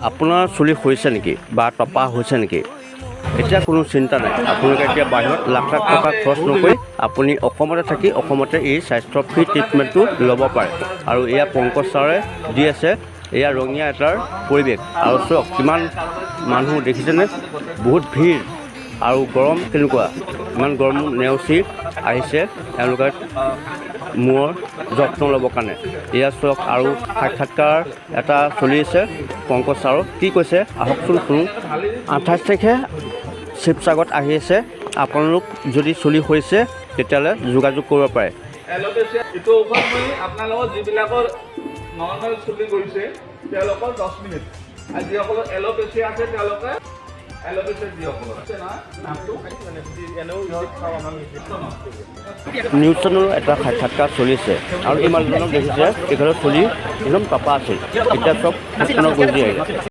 আপোনাৰ চুলি হৈছে নেকি বা টপা হৈছে নেকি এতিয়া কোনো চিন্তা নাই আপোনালোকে এতিয়া বাহিৰত লাখ লাখ টকা খৰচ নকৰি আপুনি অসমতে থাকি অসমতে এই স্বাস্থ্য ফ্ৰী ট্ৰিটমেণ্টটো ল'ব পাৰে আৰু এয়া পংকজ ছাৰে দি আছে এয়া ৰঙীয়া এটাৰ পৰিৱেশ আৰু চাওক কিমান মানুহ দেখিছেনে বহুত ভিৰ আৰু গৰম কেনেকুৱা ইমান গৰম নেওচি আহিছে তেওঁলোকে মূৰৰ যত্ন ল'বৰ কাৰণে এয়া চাওক আৰু সাক্ষাৎকাৰ এটা চলি আছে পংকজ ছাৰৰ কি কৈছে আহকচোন শুনো 28 তাৰিখে শিৱসাগৰত আহি আছে আপোনালোক যদি চুলি হৈছে তেতিয়াহ'লে যোগাযোগ কৰিব পাৰে এলোপেচিয়া ইটো ঔষধ মই আপোনালোকৰ যিবিলাকৰ নৰ্মেল চুলি কৰিছে তেওঁলোকৰ 10 মিনিট আৰু যিসকলৰ এলোপেচিয়া আছে তেওঁলোকে এলোপেচিয়া যিসকলৰ আছে না নামটো এনেও ইহঁত খাওঁ আমাৰ নিউজ চেনেলৰ এটা সাক্ষাৎকাৰ চলিছে আৰু এই মানুহজনক দেখিছে তেখেতৰ চুলি একদম টপা আছিল এতিয়া চব সম্পূৰ্ণ গজি আহিলে